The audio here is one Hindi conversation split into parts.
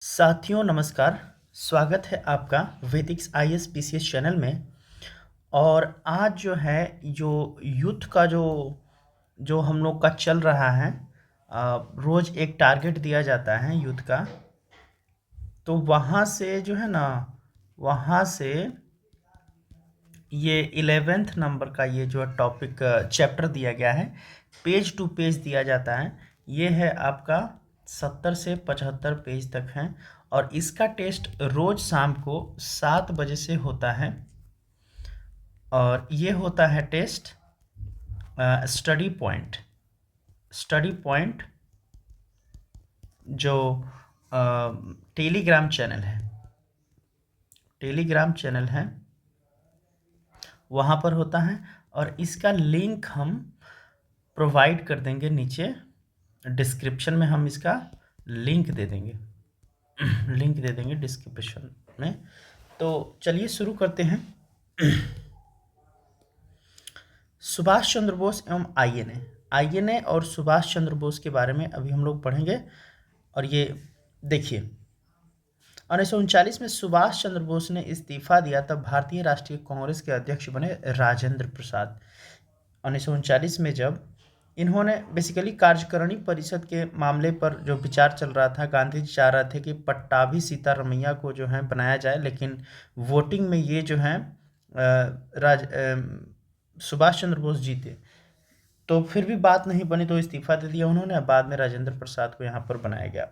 साथियों नमस्कार। स्वागत है आपका वैदिक आईएएस पीसीएस चैनल में। और आज जो है जो यूथ का जो जो हम लोग का चल रहा है, रोज़ एक टारगेट दिया जाता है यूथ का। तो वहाँ से जो है ना, वहाँ से ये 11th नंबर का ये जो टॉपिक चैप्टर दिया गया है, पेज टू पेज दिया जाता है। ये है आपका 70 से 75 पेज तक है। और इसका टेस्ट रोज शाम को 7 बजे से होता है। और ये होता है टेस्ट स्टडी पॉइंट जो टेलीग्राम चैनल है वहाँ पर होता है। और इसका लिंक हम प्रोवाइड कर देंगे नीचे डिस्क्रिप्शन में। हम इसका लिंक दे देंगे डिस्क्रिप्शन में। तो चलिए शुरू करते हैं। सुभाष चंद्र बोस एवं आईएनए और सुभाष चंद्र बोस के बारे में अभी हम लोग पढ़ेंगे। और ये देखिए, 1939 में सुभाष चंद्र बोस ने इस्तीफा दिया, तब भारतीय राष्ट्रीय कांग्रेस के अध्यक्ष बने राजेंद्र प्रसाद। 1939 में जब इन्होंने बेसिकली कार्यकारिणी परिषद के मामले पर जो विचार चल रहा था, गांधी जी चाह रहे थे कि पट्टाभी सीतारमैया को जो है बनाया जाए, लेकिन वोटिंग में ये जो है सुभाष चंद्र बोस जीते। तो फिर भी बात नहीं बनी तो इस्तीफा दे दिया उन्होंने। बाद में राजेंद्र प्रसाद को यहाँ पर बनाया गया।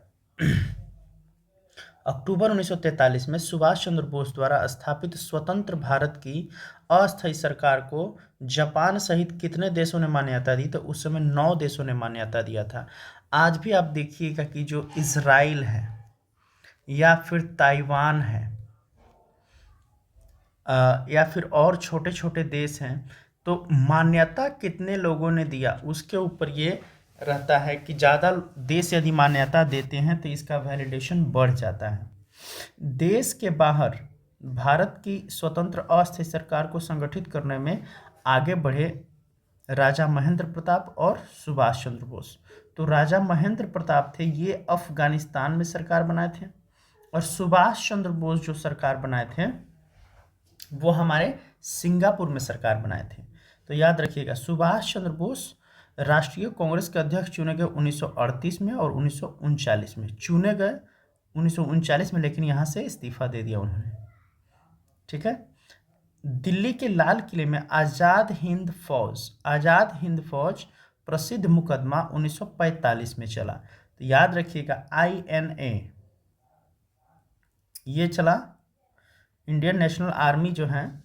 अक्टूबर 1943 में सुभाष चंद्र बोस द्वारा स्थापित स्वतंत्र भारत की अस्थायी सरकार को जापान सहित कितने देशों ने मान्यता दी? तो उस समय 9 देशों ने मान्यता दिया था। आज भी आप देखिएगा कि जो इजराइल है या फिर ताइवान है या फिर और छोटे छोटे देश हैं, तो मान्यता कितने लोगों ने दिया उसके ऊपर ये रहता है कि ज़्यादा देश यदि मान्यता देते हैं तो इसका वैलिडेशन बढ़ जाता है। देश के बाहर भारत की स्वतंत्र अस्थायी सरकार को संगठित करने में आगे बढ़े राजा महेंद्र प्रताप और सुभाष चंद्र बोस। तो राजा महेंद्र प्रताप थे, ये अफगानिस्तान में सरकार बनाए थे। और सुभाष चंद्र बोस जो सरकार बनाए थे वो हमारे सिंगापुर में सरकार बनाए थे। तो याद रखिएगा, सुभाष चंद्र बोस राष्ट्रीय कांग्रेस के अध्यक्ष चुने गए 1938 में और 1939 में चुने गए 1939 में, लेकिन यहाँ से इस्तीफा दे दिया उन्होंने। ठीक है। दिल्ली के लाल किले में आज़ाद हिंद फौज प्रसिद्ध मुकदमा 1945 में चला। तो याद रखिएगा, INA ये चला, इंडियन नेशनल आर्मी जो है,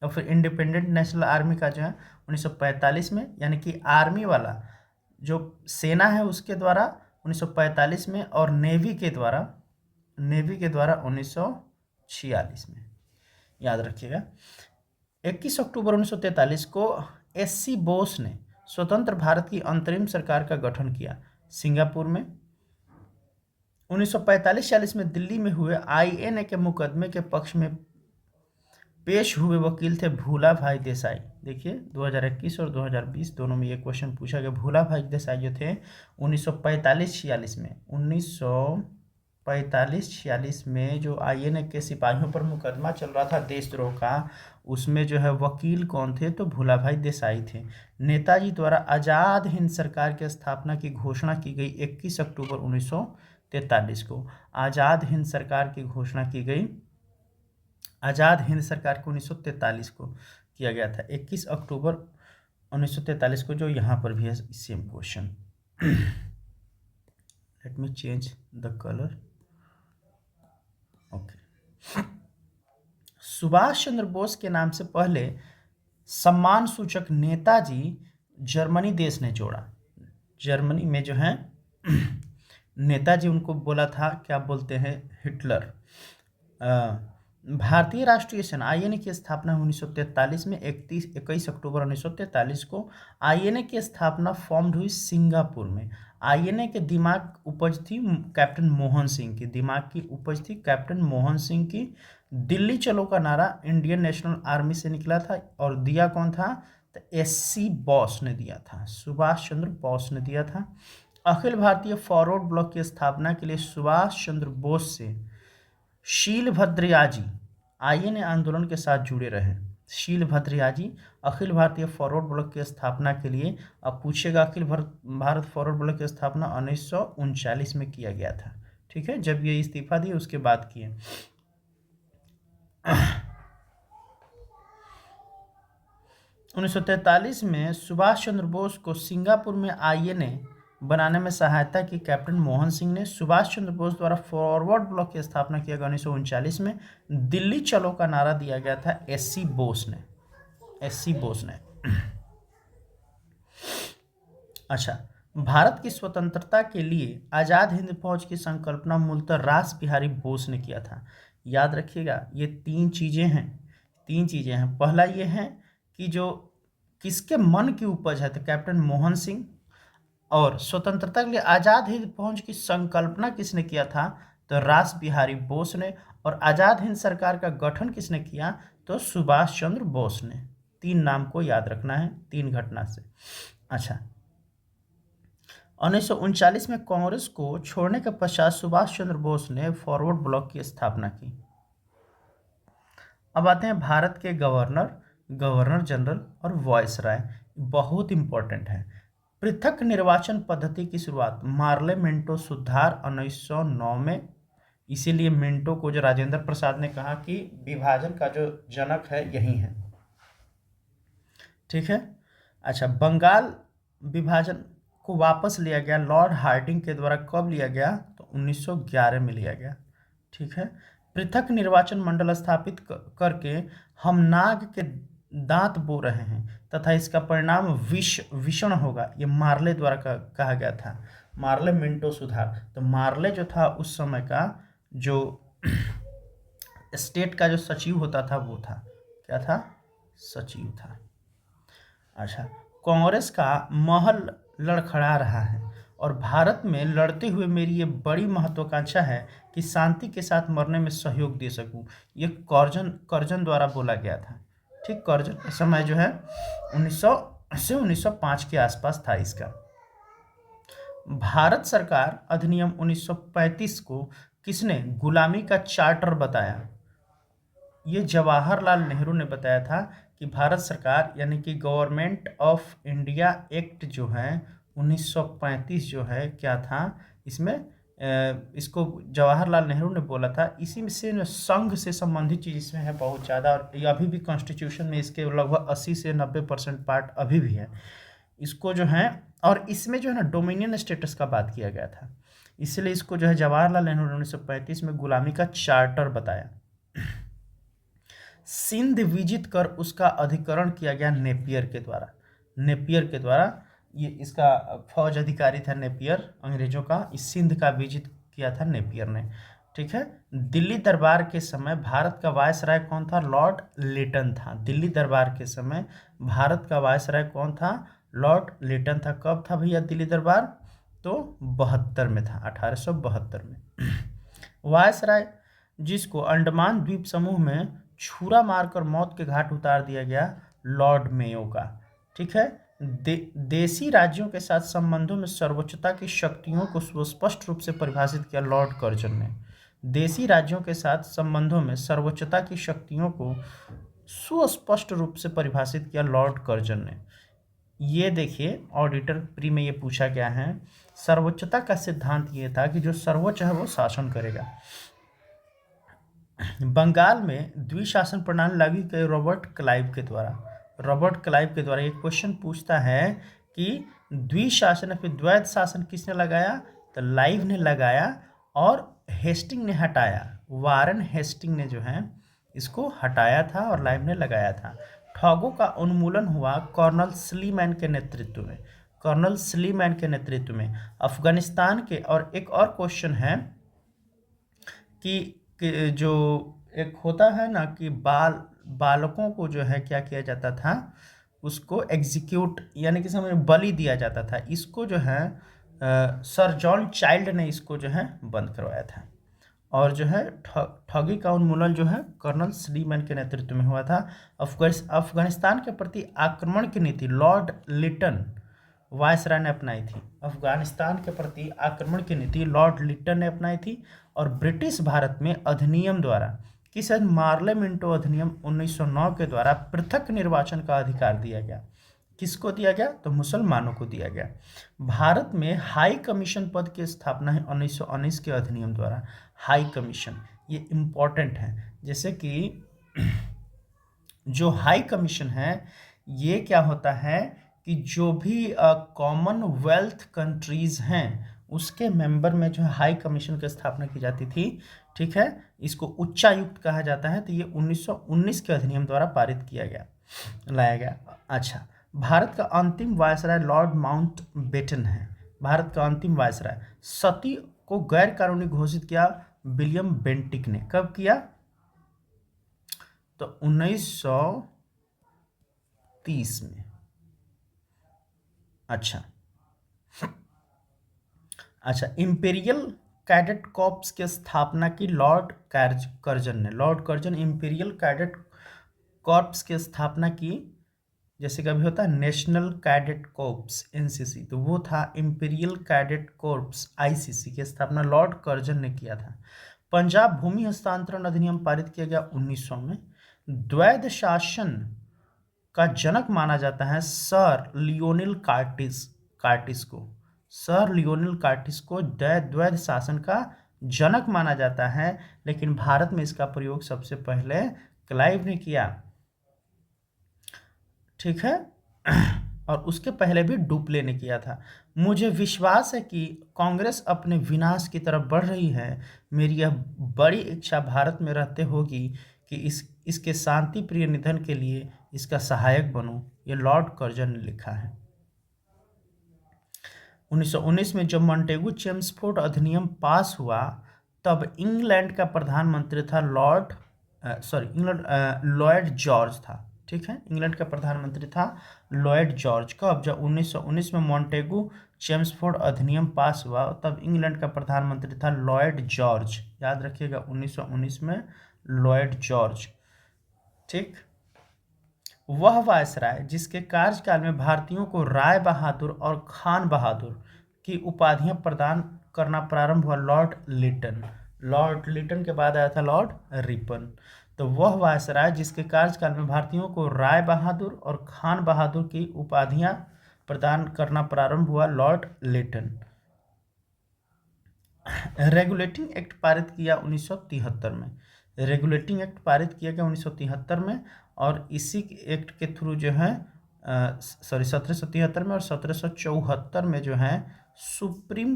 और फिर इंडिपेंडेंट नेशनल आर्मी का जो है 1945 में, यानी कि आर्मी वाला जो सेना है उसके द्वारा 1945 में, और नेवी के द्वारा 1946 में। याद रखिएगा। 21 अक्टूबर 1943 को SC बोस ने स्वतंत्र भारत की अंतरिम सरकार का गठन किया सिंगापुर में। 1945-46 में दिल्ली में हुए INA के मुकदमे के पक्ष में पेश हुए वकील थे भूला भाई देसाई। देखिए, 2021 और 2020 दोनों में ये क्वेश्चन पूछा गया। भूला भाई देसाई जो थे 1945-46 में जो INA के सिपाहियों पर मुकदमा चल रहा था देशद्रोह का, उसमें जो है वकील कौन थे? तो भूला भाई देसाई थे। नेताजी द्वारा आज़ाद हिंद सरकार की स्थापना की घोषणा की गई 21 अक्टूबर 1943 को। आज़ाद हिंद सरकार की घोषणा की गई, आज़ाद हिंद सरकार को 1943 को किया गया था, 21 अक्टूबर 1943 को, जो यहाँ पर भी है same question. Let me change the colour. Okay. Subhash Chandra Bose के नाम से पहले सम्मान सूचक नेताजी जर्मनी देश ने जोड़ा। जर्मनी में जो है नेताजी, उनको बोला था, क्या बोलते हैं, हिटलर। भारतीय राष्ट्रीय सेना INA की स्थापना 1943 में 21 अक्टूबर 1943 को INA की स्थापना फॉर्म्ड हुई सिंगापुर में। INA के दिमाग उपज थी कैप्टन मोहन सिंह की। दिल्ली चलो का नारा इंडियन नेशनल आर्मी से निकला था, और दिया कौन था? तो SC बोस ने दिया था, सुभाष चंद्र बोस ने दिया था। अखिल भारतीय फॉरवर्ड ब्लॉक की स्थापना के लिए सुभाष चंद्र बोस से शीलभद्र आईएनए आंदोलन के साथ जुड़े रहे। शीलभद्र अखिल भारतीय फॉरवर्ड ब्लॉक की स्थापना के लिए, अब पूछेगा अखिल भारत फॉरवर्ड ब्लॉक की स्थापना 1939 में किया गया था। ठीक है, जब ये इस्तीफा दिए उसके बाद किए। 1943 में सुभाष चंद्र बोस को सिंगापुर में आईएनए बनाने में सहायता की कैप्टन मोहन सिंह ने। सुभाष चंद्र बोस द्वारा फॉरवर्ड ब्लॉक की स्थापना किया गया 1939 में। दिल्ली चलो का नारा दिया गया था एससी बोस ने। अच्छा, भारत की स्वतंत्रता के लिए आज़ाद हिंद फौज की संकल्पना मूलतः रास बिहारी बोस ने किया था। याद रखिएगा, ये तीन चीज़ें हैं। पहला ये है कि जो किसके मन की उपज है, तो कैप्टन मोहन सिंह। और स्वतंत्रता के लिए आज़ाद हिंद फौज की संकल्पना किसने किया था, तो रास बिहारी बोस ने। और आज़ाद हिंद सरकार का गठन किसने किया, तो सुभाष चंद्र बोस ने। तीन नाम को याद रखना है, तीन घटना से। अच्छा, 1939 में कांग्रेस को छोड़ने के पश्चात सुभाष चंद्र बोस ने फॉरवर्ड ब्लॉक की स्थापना की। अब आते हैं भारत के गवर्नर जनरल और वायसराय। बहुत इंपॉर्टेंट है। पृथक निर्वाचन पद्धति की शुरुआत मार्ले मिंटो सुधार 1909 में। इसीलिए मिंटो को जो राजेंद्र प्रसाद ने कहा कि विभाजन का जो जनक है यही है। ठीक है। अच्छा, बंगाल विभाजन को वापस लिया गया लॉर्ड हार्डिंग के द्वारा। कब लिया गया, तो 1911 में लिया गया। ठीक है। पृथक निर्वाचन मंडल स्थापित करके हम नाग के दांत बो रहे हैं तथा इसका परिणाम विषण होगा, ये मार्ले द्वारा कहा गया था। मार्ले मिंटो सुधार। तो मार्ले जो था उस समय का जो स्टेट का जो सचिव होता था वो था, क्या था, सचिव था। अच्छा, कांग्रेस का महल लड़खड़ा रहा है और भारत में लड़ते हुए मेरी ये बड़ी महत्वाकांक्षा है कि शांति के साथ मरने में सहयोग दे सकूं। ये कर्जन द्वारा बोला गया था। ठीक, कर्जन समय जो है 1900 से 1905 के आसपास था इसका। भारत सरकार अधिनियम 1935 को किसने गुलामी का चार्टर बताया? ये जवाहरलाल नेहरू ने बताया था कि भारत सरकार यानी कि गवर्नमेंट ऑफ इंडिया एक्ट जो है 1935 जो है क्या था, इसमें इसको जवाहरलाल नेहरू ने बोला था। इसी में से संघ से संबंधित चीज़ इसमें है बहुत ज़्यादा, और ये अभी भी कॉन्स्टिट्यूशन में इसके लगभग 80 से 90% पार्ट अभी भी है इसको जो है। और इसमें जो है ना डोमिनियन स्टेटस का बात किया गया था, इसलिए इसको जो है जवाहरलाल नेहरू ने 1935 में गुलामी का चार्टर बताया। सिंध विजित कर उसका अधिकरण किया गया नेपियर के द्वारा। ये इसका फौज अधिकारी था नेपियर, अंग्रेजों का। इस सिंध का विजित किया था नेपियर ने। ठीक है। दिल्ली दरबार के समय भारत का वायसराय कौन था? लॉर्ड लिटन था। दिल्ली दरबार के समय भारत का वायसराय कौन था? लॉर्ड लिटन था। कब था भैया दिल्ली दरबार? तो 72 में था, 1872 में। वायसराय जिसको अंडमान द्वीप समूह में छुरा मारकर मौत के घाट उतार दिया गया, लॉर्ड मेयो का। ठीक है। देशी राज्यों के साथ संबंधों में सर्वोच्चता की शक्तियों को सुस्पष्ट रूप से परिभाषित किया लॉर्ड कर्जन ने। देशी राज्यों के साथ संबंधों में सर्वोच्चता की शक्तियों को सुस्पष्ट रूप से परिभाषित किया लॉर्ड कर्जन ने। ये देखिए, ऑडिटर प्री में ये पूछा गया है। सर्वोच्चता का सिद्धांत ये था कि जो सर्वोच्च है वो शासन करेगा। बंगाल में द्विशासन प्रणाली लागू की रॉबर्ट क्लाइव के द्वारा। एक क्वेश्चन पूछता है कि द्विशासन या फिर द्वैध शासन किसने लगाया? तो लाइव ने लगाया और हेस्टिंग ने हटाया। वारन हेस्टिंग ने जो है इसको हटाया था और लाइव ने लगाया था। ठगों का उन्मूलन हुआ कर्नल स्लीमैन के नेतृत्व में। अफगानिस्तान के, और एक और क्वेश्चन है कि जो एक होता है ना कि बालकों को जो है क्या किया जाता था, उसको एग्जीक्यूट यानी कि समझ बलि दिया जाता था। इसको जो है सर जॉन चाइल्ड ने इसको जो है बंद करवाया था। और जो है ठगी का उन्मूलन जो है कर्नल स्लीमैन के नेतृत्व में हुआ था। अफगानिस्तान के प्रति आक्रमण की नीति लॉर्ड लिटन वायसराय ने अपनाई थी? अफगानिस्तान के प्रति आक्रमण की नीति लॉर्ड लिटन ने अपनाई थी। और ब्रिटिश भारत में अधिनियम द्वारा किस मार्ले मिंटो अधिनियम 1909 के द्वारा पृथक निर्वाचन का अधिकार दिया गया? किसको दिया गया? तो मुसलमानों को दिया गया। भारत में हाई कमीशन पद की स्थापना है 1919 के अधिनियम द्वारा। हाई कमीशन ये इम्पोर्टेंट है, जैसे कि जो हाई कमीशन है ये क्या होता है कि जो भी कॉमनवेल्थ कंट्रीज हैं उसके मेंबर में जो हाई कमीशन की स्थापना की जाती थी, ठीक है, इसको उच्चायुक्त कहा जाता है। तो ये 1919 के अधिनियम द्वारा पारित किया गया, लाया गया। अच्छा, भारत का अंतिम वायसराय लॉर्ड माउंटबेटन है। भारत का अंतिम वायसराय। सती को गैर कानूनी घोषित किया विलियम बेंटिक ने। कब किया? तो 1930 में। अच्छा, इंपीरियल कैडेट कॉर्प्स की स्थापना की लॉर्ड कर्जन ने। Lord Curzon imperial cadet corps की स्थापना की, जैसे कभी होता है नेशनल कैडेट कॉर्प्स एनसीसी, तो वो था इंपीरियल कैडेट कॉर्प्स आईसीसी की स्थापना लॉर्ड कर्जन ने किया था। पंजाब भूमि हस्तांतरण अधिनियम पारित किया गया 1900 में। द्वैध शासन का जनक माना जाता है सर लियोनिल कार्टिस को। सर लियोनिल कार्टिस को द्वैध शासन का जनक माना जाता है, लेकिन भारत में इसका प्रयोग सबसे पहले क्लाइव ने किया, ठीक है, और उसके पहले भी डुप्ले ने किया था। मुझे विश्वास है कि कांग्रेस अपने विनाश की तरफ बढ़ रही है। मेरी यह बड़ी इच्छा भारत में रहते होगी कि इसके शांति प्रिय निधन के लिए इसका सहायक बनूं। ये लॉर्ड कर्जन ने लिखा है। 1919 में जब मॉन्टेगू चेम्सफोर्ड अधिनियम पास हुआ तब इंग्लैंड का प्रधानमंत्री था लॉयड जॉर्ज था, ठीक है, इंग्लैंड का प्रधानमंत्री था लॉयड जॉर्ज। कब? जब 1919 में मॉन्टेगू चेम्सफोर्ड अधिनियम पास हुआ तब इंग्लैंड का प्रधानमंत्री था लॉयड जॉर्ज। याद रखिएगा 1919 में लॉयड जॉर्ज, ठीक। वह वायसराय जिसके कार्यकाल में भारतीयों को राय बहादुर और खान बहादुर की उपाधियां प्रदान करना प्रारंभ हुआ लॉर्ड लिटन। लॉर्ड लिटन के बाद आया था लॉर्ड रिपन। तो वह वायसराय जिसके कार्यकाल में भारतीयों को राय बहादुर और खान बहादुर की उपाधियां प्रदान करना प्रारंभ हुआ लॉर्ड लिटन। रेगुलेटिंग एक्ट पारित किया 1973 में। रेगुलेटिंग एक्ट पारित किया गया 1973 में, और इसी एक्ट के थ्रू जो है 1773 में और 1774 में जो है सुप्रीम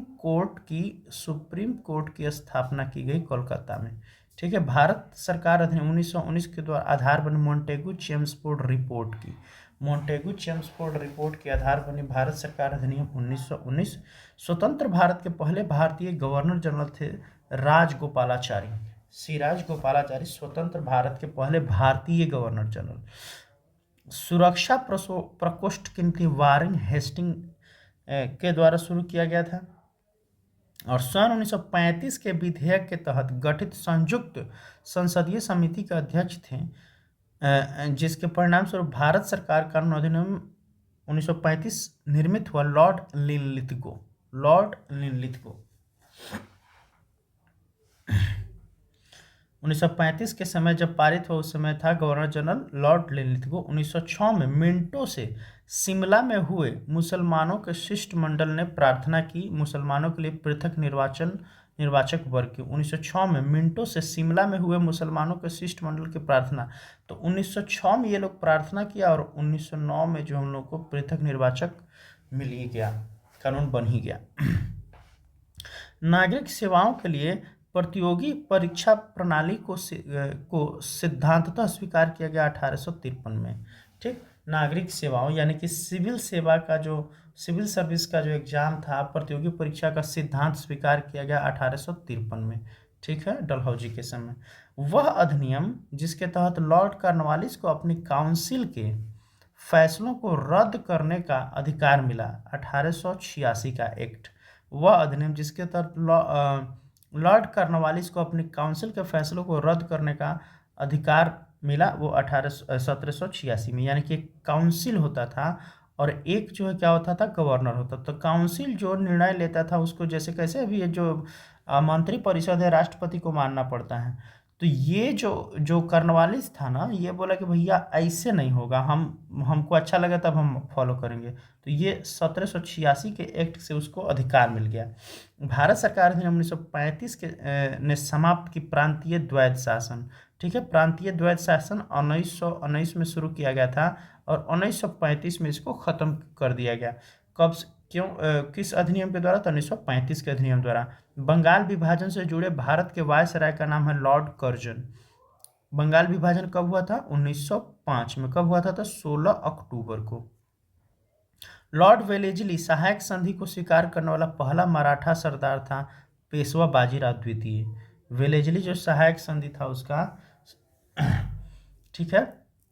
कोर्ट की स्थापना की गई कोलकाता में, ठीक है। भारत सरकार अधिनियम 1919 के द्वारा आधार बनी मॉन्टेगू चेम्सफोर्ड रिपोर्ट की। मॉन्टेगू चेम्सफोर्ड रिपोर्ट के आधार बनी भारत सरकार अधिनियम 1919। स्वतंत्र भारत के पहले भारतीय गवर्नर जनरल थे राजगोपालाचारी। श्री राजगोपालाचारी स्वतंत्र भारत के पहले भारतीय गवर्नर जनरल। सुरक्षा प्रकोष्ठ की नीति वारेन हेस्टिंग के द्वारा शुरू किया गया था। और सन 1935 के विधेयक के तहत गठित संयुक्त संसदीय समिति के अध्यक्ष थे, जिसके परिणाम स्वरूप भारत सरकार कानून अधिनियम 1935 निर्मित हुआ लॉर्ड लिनलिथगो। 1935 के समय जब पारित हुआ उस समय था गवर्नर जनरल लॉर्ड लिनलिथगो। 1906 में मिंटो से शिमला में हुए मुसलमानों के शिष्टमंडल ने प्रार्थना की मुसलमानों के लिए पृथक निर्वाचक वर्ग की। 1906 में मिंटो से शिमला में हुए मुसलमानों के शिष्टमंडल की प्रार्थना, तो 1906 में ये लोग प्रार्थना किया और 1909 में जो हम लोग को पृथक निर्वाचक मिल ही गया, कानून बन ही गया। नागरिक सेवाओं के लिए प्रतियोगी परीक्षा प्रणाली को सिद्धांततः स्वीकार किया गया 1853 में, ठीक। नागरिक सेवाओं यानी कि सिविल सर्विस का जो एग्जाम था, प्रतियोगी परीक्षा का सिद्धांत स्वीकार किया गया 1853 में, ठीक है, डलहौजी के समय। वह अधिनियम जिसके तहत लॉर्ड कॉर्नवालिस को अपनी काउंसिल के फैसलों को रद्द करने का अधिकार मिला, 1886 का एक्ट। वह अधिनियम जिसके तहत लॉर्ड कॉर्नवालिस को अपनी काउंसिल के फैसलों को रद्द करने का अधिकार मिला, वो 1786 में, यानी कि एक काउंसिल होता था और एक जो है क्या होता था, गवर्नर होता। तो काउंसिल जो निर्णय लेता था उसको, जैसे कैसे अभी ये जो मंत्रिपरिषद है, राष्ट्रपति को मानना पड़ता है। तो ये जो जो कर्नवालिस था ना, ये बोला कि भैया ऐसे नहीं होगा, हमको अच्छा लगा तब हम फॉलो करेंगे। तो ये 1786 के एक्ट से उसको अधिकार मिल गया। भारत सरकार ने 1935 के ने समाप्त की प्रांतीय द्वैध शासन। ठीक है, प्रांतीय द्वैध शासन 1919 में शुरू किया गया था और 1935 में इसको खत्म कर दिया गया। कब क्यों किस अधिनियम के द्वारा? तो 1935 के अधिनियम द्वारा। बंगाल विभाजन से जुड़े भारत के वायसराय का नाम है लॉर्ड कर्जन। बंगाल विभाजन कब हुआ था? 1905 में। कब हुआ था? तो 16 अक्टूबर को। लॉर्ड वेलेजली सहायक संधि को स्वीकार करने वाला पहला मराठा सरदार था पेशवा बाजीराव द्वितीय। वेलेजली जो सहायक संधि था उसका, ठीक है,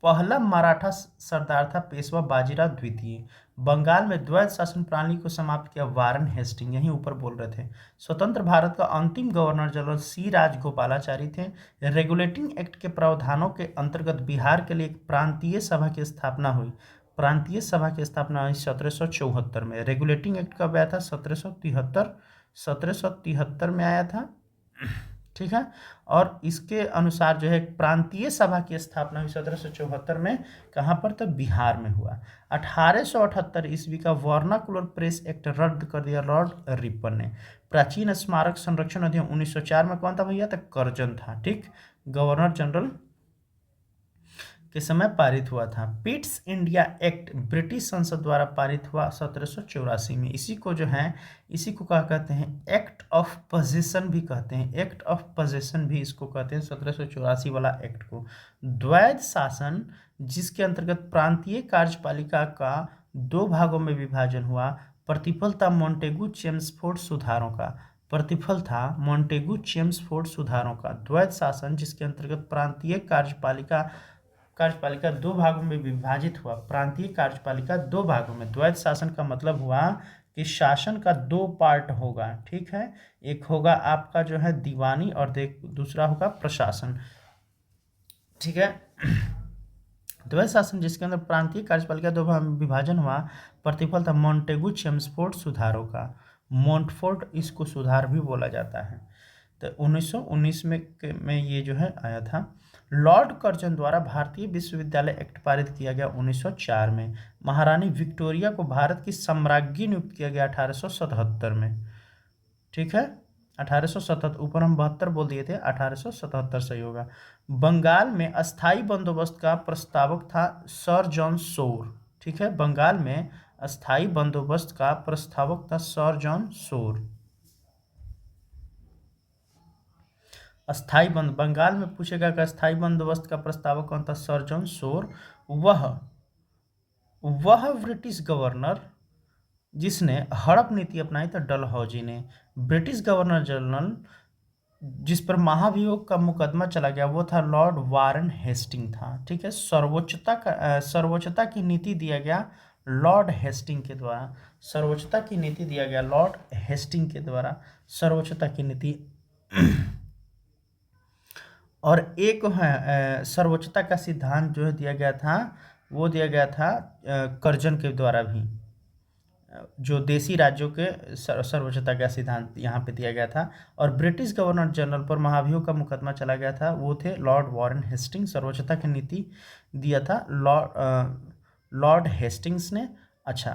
पहला मराठा सरदार था पेशवा बाजीराव द्वितीय। बंगाल में द्वैध शासन प्रणाली को समाप्त किया वारन हेस्टिंग, यहीं ऊपर बोल रहे थे। स्वतंत्र भारत का अंतिम गवर्नर जनरल सी राजगोपालाचारी थे। रेगुलेटिंग एक्ट के प्रावधानों के अंतर्गत बिहार के लिए एक प्रांतीय सभा की स्थापना हुई। प्रांतीय सभा की स्थापना हुई 1774 में। रेगुलेटिंग एक्ट कब आया था? 1773 में आया था। ठीक है, और इसके अनुसार जो है प्रांतीय सभा की स्थापना हुई 1774 में। कहाँ पर? तो बिहार में हुआ। 1878 ईस्वी का वर्नाकुलर प्रेस एक्ट रद्द कर दिया लॉर्ड रिपन ने। प्राचीन स्मारक संरक्षण अधिनियम 1904 में कौन था भैया? तो कर्जन था। ठीक, गवर्नर जनरल के समय पारित हुआ था। पिट्स इंडिया एक्ट ब्रिटिश संसद द्वारा पारित हुआ 1784 में। इसी को जो है, इसी को क्या कहते हैं? एक्ट ऑफ पोजेशन भी कहते हैं। एक्ट ऑफ पोजेशन भी इसको कहते हैं, 1784 वाला एक्ट को। द्वैध शासन, जिसके अंतर्गत प्रांतीय कार्यपालिका का दो भागों में विभाजन हुआ। प्रतिफल था मोंटेगू चेम्सफोर्ड सुधारों का। प्रतिफल था मोंटेगू चेम्सफोर्ड सुधारों का। द्वैध शासन जिसके अंतर्गत प्रांतीय कार्यपालिका दो भागों में विभाजित हुआ। प्रांतीय कार्यपालिका दो भागों में। द्वैध शासन का मतलब हुआ कि शासन का दो पार्ट होगा। ठीक है, एक होगा आपका जो है दीवानी और दूसरा होगा प्रशासन। ठीक है, द्वैध शासन जिसके अंदर प्रांतीय कार्यपालिका दो भाग में विभाजन हुआ। प्रतिफल था मोंटेगू चेम्सफोर्ड सुधारों का। मोंटफोर्ड इसको सुधार भी बोला जाता है। तो 1919 में ये जो है आया था। लॉर्ड कर्जन द्वारा भारतीय विश्वविद्यालय एक्ट पारित किया गया 1904 में। महारानी विक्टोरिया को भारत की सम्राज्ञी नियुक्त किया गया 1877 में। ठीक है, 1877, ऊपर हम 72 बोल दिए थे, 1877 सही होगा। बंगाल में अस्थाई बंदोबस्त का प्रस्तावक था सर जॉन सोर। ठीक है, बंगाल में अस्थाई बंदोबस्त का प्रस्तावक था सर जॉन सोर। बंगाल में पूछेगा कि अस्थाई बंदोबस्त का प्रस्तावक कौन था? सर जॉन सोर। वह ब्रिटिश गवर्नर जिसने हड़प नीति अपनाई था डलहौजी ने। ब्रिटिश गवर्नर जनरल जिस पर महाभियोग का मुकदमा चला गया वो था लॉर्ड वारन हेस्टिंग था। ठीक है, सर्वोच्चता की नीति दिया गया लॉर्ड हेस्टिंग के द्वारा। सर्वोच्चता की नीति दिया गया लॉर्ड हेस्टिंग के द्वारा, सर्वोच्चता की नीति। और एक है सर्वोच्चता का सिद्धांत जो है दिया गया था, वो दिया गया था कर्जन के द्वारा भी। जो देशी राज्यों के सर्वोच्चता का सिद्धांत यहाँ पे दिया गया था। और ब्रिटिश गवर्नर जनरल पर महाभियोग का मुकदमा चला गया था, वो थे लॉर्ड वारन हेस्टिंग्स। सर्वोच्चता की नीति दिया था लॉर्ड हेस्टिंग्स ने। अच्छा,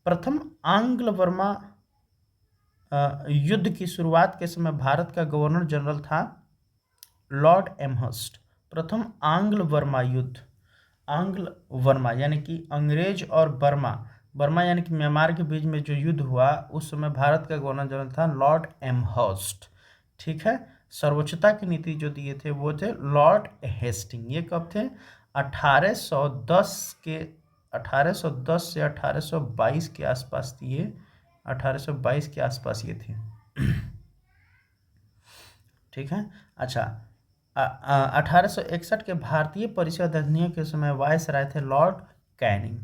प्रथम आंग्ल बर्मा युद्ध की शुरुआत के समय भारत का गवर्नर जनरल था लॉर्ड एमहर्स्ट। प्रथम आंग्ल बर्मा युद्ध, आंग्ल बर्मा यानी कि अंग्रेज और बर्मा यानी कि म्यांमार के बीच में जो युद्ध हुआ, उस समय भारत का गवर्नर जनरल था लॉर्ड एमहर्स्ट। ठीक है, सर्वोच्चता की नीति जो दिए थे वो थे लॉर्ड हेस्टिंग। ये कब थे? 1810 से 1822 के आसपास दिए। 1822 के आसपास ये थे। ठीक है, अच्छा, 1861 के भारतीय परिषद अधिनियम के समय वायसराय थे लॉर्ड कैनिंग।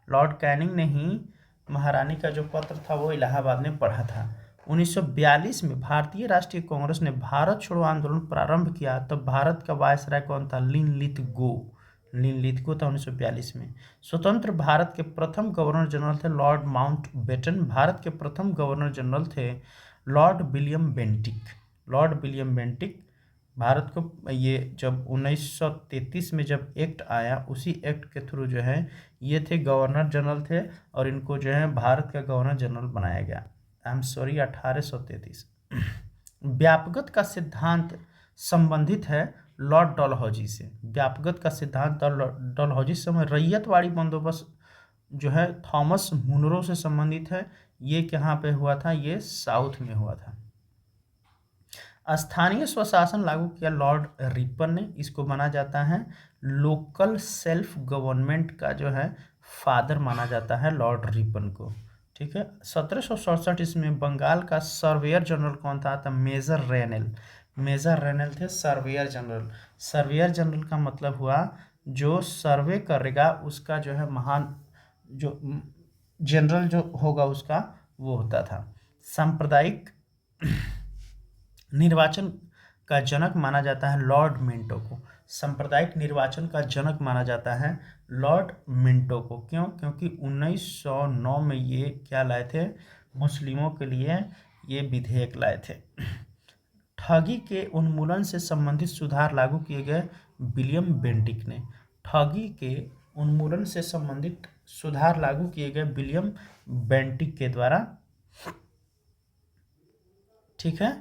लॉर्ड कैनिंग ने ही महारानी का जो पत्र था वो इलाहाबाद में पढ़ा था। 1942 में भारतीय राष्ट्रीय कांग्रेस ने भारत छोड़ो आंदोलन प्रारंभ किया, तब भारत का वायसराय कौन था? लिनलिथ गो। लिथगो था 1942 में। स्वतंत्र भारत के प्रथम गवर्नर जनरल थे लॉर्ड माउंटबेटन। भारत के प्रथम गवर्नर जनरल थे Lord William Bentinck. Lord William Bentinck Bharat को ये जब 1933 में जब एक्ट आया, उसी एक्ट के थ्रू जो है ये थे गवर्नर जनरल थे, और इनको जो है भारत का गवर्नर जनरल बनाया गया। I am sorry, 1833। व्यापकता का सिद्धांत संबंधित है लॉर्ड डलहौजी से। व्यापकता का सिद्धांत डलहौजी से रैयतवाड़ी बंदोबस्त जो है थॉमस मुनरो से संबंधित है। ये कहाँ पे हुआ था? ये साउथ में हुआ था। स्थानीय स्वशासन लागू किया लॉर्ड रिपन ने। इसको माना जाता है लोकल सेल्फ गवर्नमेंट का जो है फादर माना जाता है लॉर्ड रिपन को। ठीक है। 1767 इसमें बंगाल का सर्वेयर जनरल कौन था? मेजर रेनेल। मेजर रेनेल थे सर्वेयर जनरल। सर्वेयर जनरल का मतलब हुआ जो सर्वे करेगा उसका जो है महान जो जनरल जो होगा उसका वो होता था। सांप्रदायिक निर्वाचन का जनक माना जाता है लॉर्ड मिंटो को। सांप्रदायिक निर्वाचन का जनक माना जाता है लॉर्ड मिंटो को। क्यों? क्योंकि 1909 में ये क्या लाए थे? मुस्लिमों के लिए ये विधेयक लाए थे। ठगी के उन्मूलन से संबंधित सुधार लागू किए गए विलियम बेंटिक ने। ठगी के उन्मूलन से संबंधित सुधार लागू किए गए विलियम बेंटिक के द्वारा। ठीक है।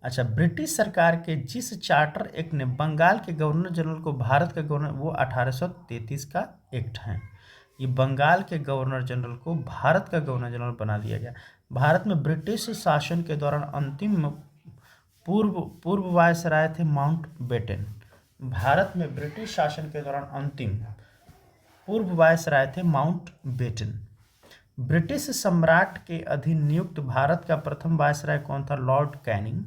अच्छा, ब्रिटिश सरकार के जिस चार्टर एक्ट ने बंगाल के गवर्नर जनरल को भारत का गवर्नर, वो 1833 का एक्ट है। ये बंगाल के गवर्नर जनरल को भारत का गवर्नर जनरल बना दिया गया। भारत में ब्रिटिश शासन के दौरान अंतिम पूर्व वायसराय थे माउंटबेटन। भारत में ब्रिटिश शासन के दौरान अंतिम पूर्व वायसराय थे माउंटबेटन। ब्रिटिश सम्राट के अधीन नियुक्त भारत का प्रथम वायसराय कौन था? Lord Canning.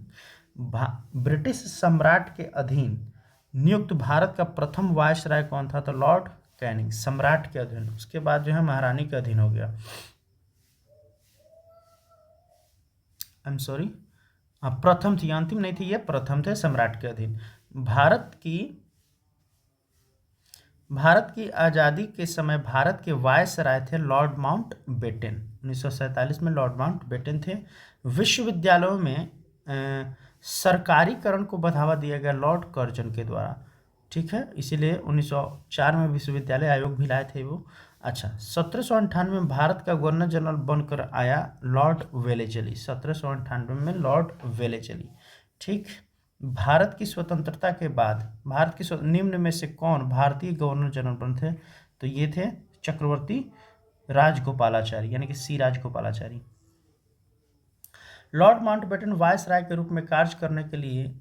ब्रिटिश सम्राट के अधीन नियुक्त भारत का प्रथम वायसराय कौन था? तो लॉर्ड कैनिंग। सम्राट के अधीन, उसके बाद जो है महारानी के अधीन हो गया। आई एम सॉरी, प्रथम थी, अंतिम नहीं थी, ये प्रथम थे सम्राट के अधीन। भारत की आज़ादी के समय भारत के वायसराय थे लॉर्ड माउंटबेटन। 1947 में लॉर्ड माउंटबेटन थे। विश्वविद्यालयों में सरकारीकरण को बढ़ावा दिया गया लॉर्ड कर्जन के द्वारा। ठीक है, इसीलिए 1904 में विश्वविद्यालय आयोग भी लाए थे वो। अच्छा, 1798 में भारत का गवर्नर जनरल बनकर आया लॉर्ड वेलेस्ली। 1798 में लॉर्ड वेलेस्ली। ठीक। भारत की स्वतंत्रता के बाद भारत की निम्न में से कौन भारतीय गवर्नर जनरल बने थे? तो ये थे चक्रवर्ती राजगोपालाचारी, यानी कि सी राजगोपालाचारी। लॉर्ड माउंटबेटन वायसराय के रूप में कार्य करने के लिए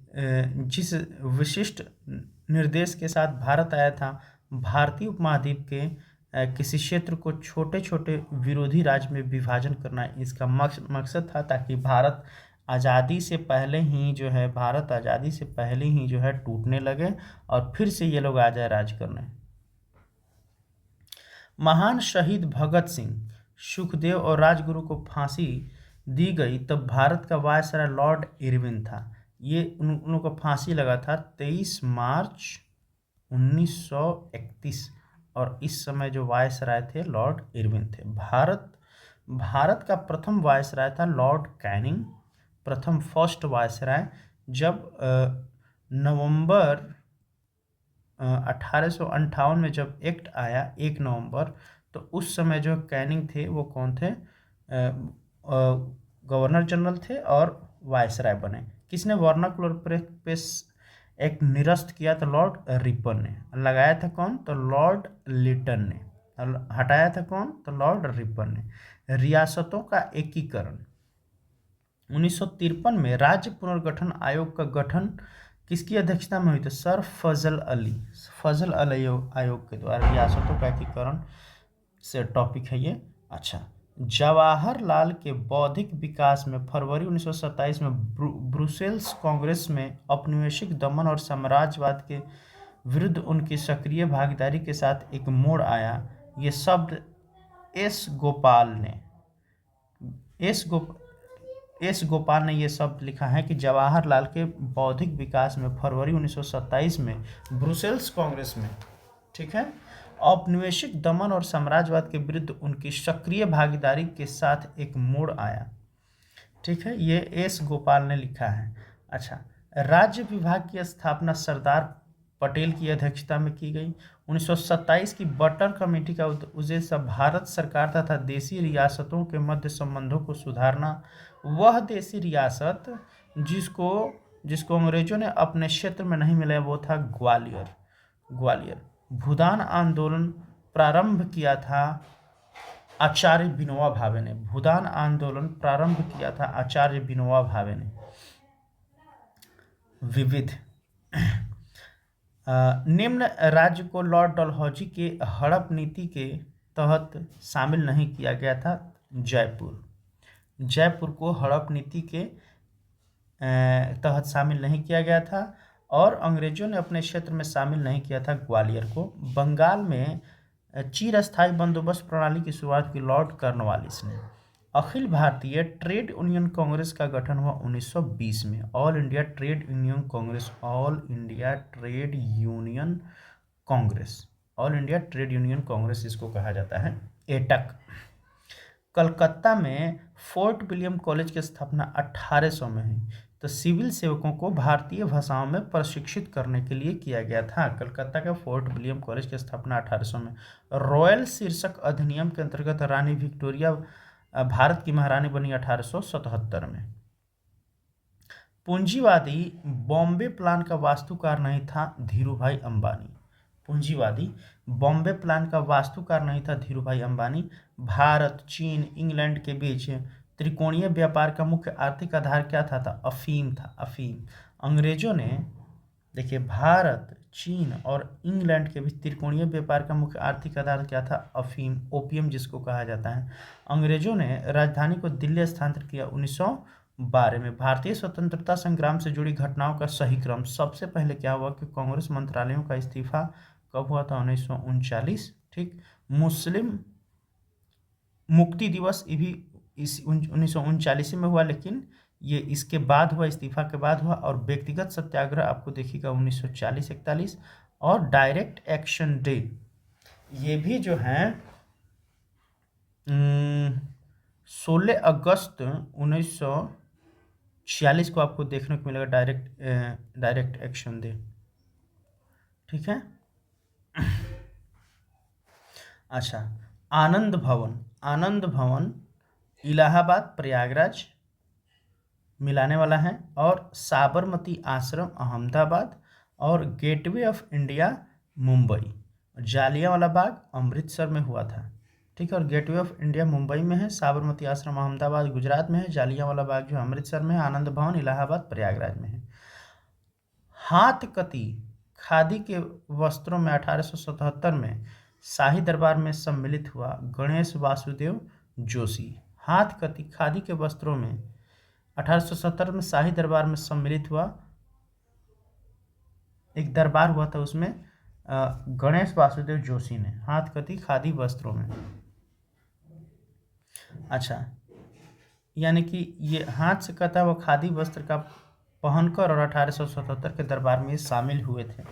जिस विशिष्ट निर्देश के साथ भारत आया था, भारतीय उपमहाद्वीप के किसी क्षेत्र को छोटे छोटे विरोधी राज्य में विभाजन करना इसका मकसद था, ताकि भारत आज़ादी से पहले ही जो है टूटने लगे और फिर से ये लोग आ जाए राज करने। महान शहीद भगत सिंह, सुखदेव और राजगुरु को फांसी दी गई तब भारत का वायसराय लॉर्ड इरविन था। ये उन को फांसी लगा था 23 मार्च 1931, और इस समय जो वायसराय थे लॉर्ड इरविन थे। भारत का प्रथम वायसराय था लॉर्ड कैनिंग, फर्स्ट वायसराय। जब नवंबर 1858 में जब एक्ट आया 1 नवंबर, तो उस समय जो कैनिंग थे वो कौन थे? गवर्नर जनरल थे और वायसराय बने। किसने वर्नाकुलर प्रेस एक्ट निरस्त किया? तो लॉर्ड रिपन ने। लगाया था कौन? तो लॉर्ड लिटन ने। हटाया था कौन? तो लॉर्ड रिपन ने। रियासतों का एकीकरण 1953 में राज्य पुनर्गठन आयोग का गठन किसकी अध्यक्षता में हुई? तो सर फजल अली आयोग के द्वारा रियासतों का एकीकरण से टॉपिक है ये। अच्छा, जवाहरलाल के बौद्धिक विकास में फरवरी 1927 में ब्रुसेल्स कांग्रेस में औपनिवेशिक दमन और साम्राज्यवाद के विरुद्ध उनकी सक्रिय भागीदारी के साथ एक मोड़ आया। ये शब्द एस गोपाल ने ये शब्द लिखा है कि जवाहरलाल के बौद्धिक विकास में फरवरी 1927 में ब्रुसेल्स कांग्रेस में ठीक है। औपनिवेशिक दमन और साम्राज्यवाद के विरुद्ध उनकी सक्रिय भागीदारी के साथ एक मोड़ आया। ठीक है, ये एस गोपाल ने लिखा है। अच्छा, राज्य विभाग की स्थापना सरदार पटेल की अध्यक्षता में की गई। 1927 की बटर कमेटी का उद्देश्य भारत सरकार तथा देशी रियासतों के मध्य संबंधों को सुधारना। वह देशी रियासत जिसको जिसको अंग्रेजों ने अपने क्षेत्र में नहीं मिला वो था ग्वालियर। ग्वालियर भूदान आंदोलन प्रारंभ किया था आचार्य विनोबा भावे ने। भूदान आंदोलन प्रारंभ किया था आचार्य विनोबा भावे ने। विविध निम्न राज्य को लॉर्ड डलहौजी के हड़प नीति के तहत शामिल नहीं किया गया था। जयपुर को हड़प नीति के तहत शामिल नहीं किया गया था और अंग्रेजों ने अपने क्षेत्र में शामिल नहीं किया था ग्वालियर को। बंगाल में चिरस्थायी बंदोबस्त प्रणाली की शुरुआत की लॉर्ड कॉर्नवालिस ने। अखिल भारतीय ट्रेड यूनियन कांग्रेस का गठन हुआ 1920 में। All India trade union Congress, all India trade union Congress, all India trade union Congress इसको कहा जाता है, एटक। कलकत्ता में फोर्ट विलियम कॉलेज की स्थापना 1800 में हुई। तो सिविल सेवकों को भारतीय भाषाओं में प्रशिक्षित करने के लिए किया गया था। कलकत्ता के फोर्ट विलियम कॉलेज की स्थापना 1800 में। रॉयल शीर्षक अधिनियम के अंतर्गत रानी विक्टोरिया भारत की महारानी बनी 1877 में। पूंजीवादी बॉम्बे प्लान का वास्तुकार नहीं था धीरूभाई अंबानी। पूंजीवादी बॉम्बे प्लान का वास्तुकार नहीं था धीरूभाई अंबानी। भारत, चीन, इंग्लैंड के बीच त्रिकोणीय व्यापार का मुख्य आर्थिक आधार क्या था? अफीम था। अफीम अंग्रेजों ने, देखिए, भारत, चीन और इंग्लैंड के बीच त्रिकोणीय व्यापार का मुख्य आर्थिक आधार क्या था? अफीम, ओपियम जिसको कहा जाता है। अंग्रेजों ने राजधानी को दिल्ली स्थानांतरित किया 1912 में। भारतीय स्वतंत्रता संग्राम से जुड़ी घटनाओं का सही क्रम। सबसे पहले क्या हुआ कि कांग्रेस मंत्रालयों का इस्तीफा कब हुआ था? 1939। ठीक। मुस्लिम मुक्ति दिवस ये भी इस 1939 में हुआ, लेकिन ये इसके बाद हुआ, इस्तीफा के बाद हुआ। और व्यक्तिगत सत्याग्रह आपको देखिएगा 1940-41। और डायरेक्ट एक्शन डे ये भी जो है 16 अगस्त 1946 को आपको देखने को मिलेगा, डायरेक्ट एक्शन डे। ठीक है। अच्छा, आनंद भवन इलाहाबाद प्रयागराज मिलाने वाला है। और साबरमती आश्रम अहमदाबाद। और gateway of India Mumbai. Jallianwala Bagh Amritsar में हुआ था। ठीक है। और गेटवे ऑफ इंडिया मुंबई में है, साबरमती आश्रम अहमदाबाद गुजरात में है, जालियांवाला बाग जो अमृतसर में है, आनंद भवन इलाहाबाद प्रयागराज में है। हाथकती खादी के वस्त्रों में 1877 में शाही दरबार में सम्मिलित हुआ गणेश वासुदेव जोशी। हाथकती खादी के वस्त्रों में 1870 में शाही दरबार में सम्मिलित हुआ, एक दरबार हुआ था, उसमें गणेश वासुदेव जोशी ने, हाथकती खादी वस्त्रों में। अच्छा, यानी कि ये हाथ से कता हुआ खादी वस्त्र का पहनकर और 1877 के दरबार में शामिल हुए थे।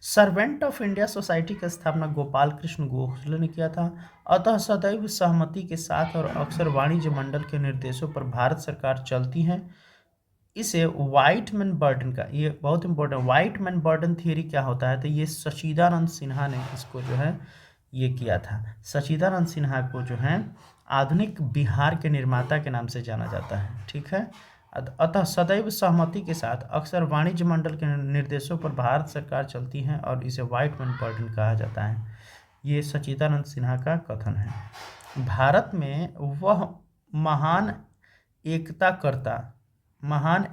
सर्वेंट ऑफ इंडिया सोसाइटी की स्थापना गोपाल कृष्ण गोखले ने किया था। अतः सदैव सहमति के साथ और अक्सर वाणिज्य मंडल के निर्देशों पर भारत सरकार चलती है। इसे व्हाइट मैन बर्डन का, ये बहुत important, white man burden theory क्या होता है? तो ये सच्चिदानंद सिन्हा ने इसको जो है ये किया था। सच्चिदानंद सिन्हा को जो है आधुनिक बिहार के निर्माता के नाम से जाना जाता है। ठीक है। अतः सदैव सहमति के साथ अक्सर वाणिज्य मंडल के निर्देशों पर भारत सरकार चलती है और इसे व्हाइट मैन बर्डन कहा जाता है। ये सच्चिदानंद सिन्हा का कथन है। भारत में वह महान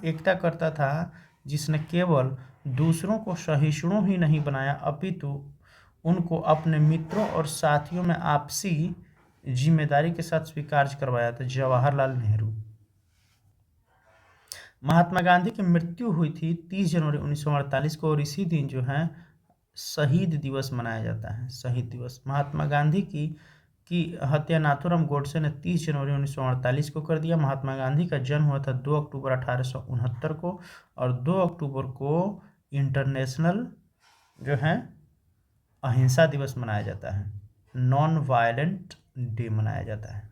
एकता करता था जिसने केवल दूसरों को सहिष्णु ही नहीं बनाया अपितु उनको अपने मित्रों और साथियों में आपसी जिम्मेदारी के साथ स्वीकार करवाया था। जवाहरलाल नेहरू। महात्मा गांधी की मृत्यु हुई थी 30 जनवरी 1948 को और इसी दिन जो है शहीद दिवस मनाया जाता है। शहीद दिवस। महात्मा गांधी की हत्या नाथूराम गोडसे ने 30 जनवरी 1948 को कर दिया। महात्मा गांधी का जन्म हुआ था 2 अक्टूबर 1869 को और 2 अक्टूबर को इंटरनेशनल जो है अहिंसा दिवस मनाया जाता है, नॉन वायलेंट डे मनाया जाता है।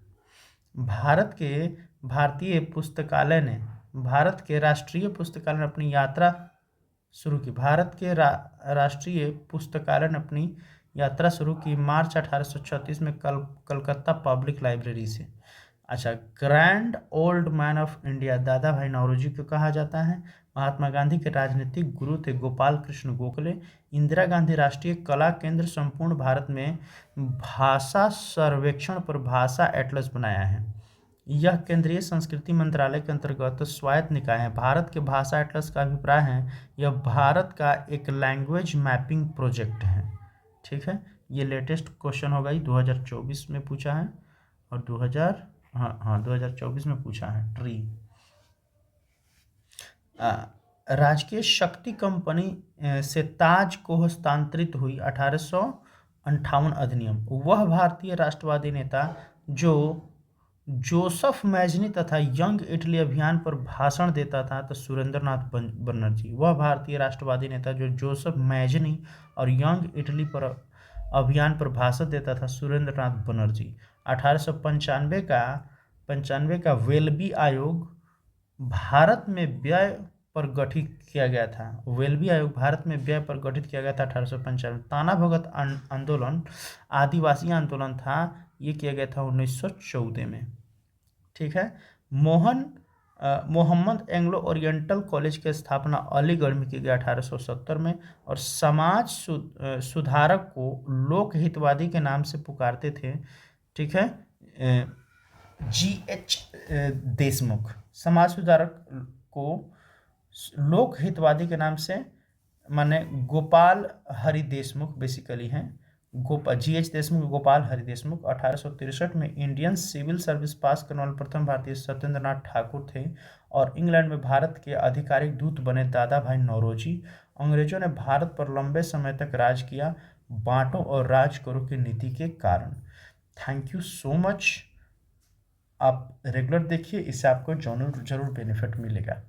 भारत के भारतीय पुस्तकालय ने भारत के राष्ट्रीय पुस्तकालय ने अपनी यात्रा शुरू की। भारत के राष्ट्रीय पुस्तकालय ने अपनी यात्रा शुरू की मार्च 1836 में कलकत्ता पब्लिक लाइब्रेरी से। अच्छा, grand old man of India दादा भाई नौरोजी को कहा जाता है। महात्मा गांधी के राजनीतिक गुरु थे गोपाल कृष्ण गोखले। इंदिरा गांधी राष्ट्रीय कला केंद्र संपूर्ण भारत में भाषा सर्वेक्षण पर भाषा एटलस बनाया है। यह केंद्रीय संस्कृति मंत्रालय के अंतर्गत स्वायत्त निकाय है। भारत के भाषा एटलस का अभिप्राय है यह भारत का एक लैंग्वेज मैपिंग प्रोजेक्ट है। ठीक है, ये लेटेस्ट क्वेश्चन होगा, 2024 में पूछा है और 2024 में पूछा है। ट्री राजकीय शक्ति कंपनी से ताज को हस्तांतरित हुई 1858 अधिनियम। वह भारतीय राष्ट्रवादी नेता जो जोसेफ मैजनी तथा यंग इटली अभियान पर भाषण देता था तो सुरेंद्रनाथ बनर्जी। वह भारतीय राष्ट्रवादी नेता जो जोसेफ मैजनी और यंग इटली पर अभियान पर भाषण देता था सुरेंद्रनाथ बनर्जी। 1895 का वेल्बी आयोग भारत में व्यय पर गठित किया गया था। वेल्बी आयोग भारत में व्यय पर गठित किया गया था 1895। ताना भगत आंदोलन आदिवासी आंदोलन था, ये किया गया था 1914 में। ठीक है, मोहम्मद एंग्लो ओरिएंटल कॉलेज की स्थापना अलीगढ़ में की गई 1870 में। और समाज सुधारक को लोक हितवादी के नाम से पुकारते थे। ठीक है, GH देशमुख। समाज सुधारक को लोक हितवादी के नाम से माने गोपाल हरि देशमुख बेसिकली हैं। GH देशमुख, गोपाल हरि देशमुख। 1863 में इंडियन सिविल सर्विस पास करने वाले प्रथम भारतीय सत्येंद्रनाथ ठाकुर थे। और इंग्लैंड में भारत के आधिकारिक दूत बने दादा भाई नौरोजी। अंग्रेजों ने भारत पर लंबे समय तक राज किया, बांटो और राज करो की नीति के कारण। Thank you so much. आप रेगुलर देखिए, इससे आपको जरूर बेनिफिट मिलेगा।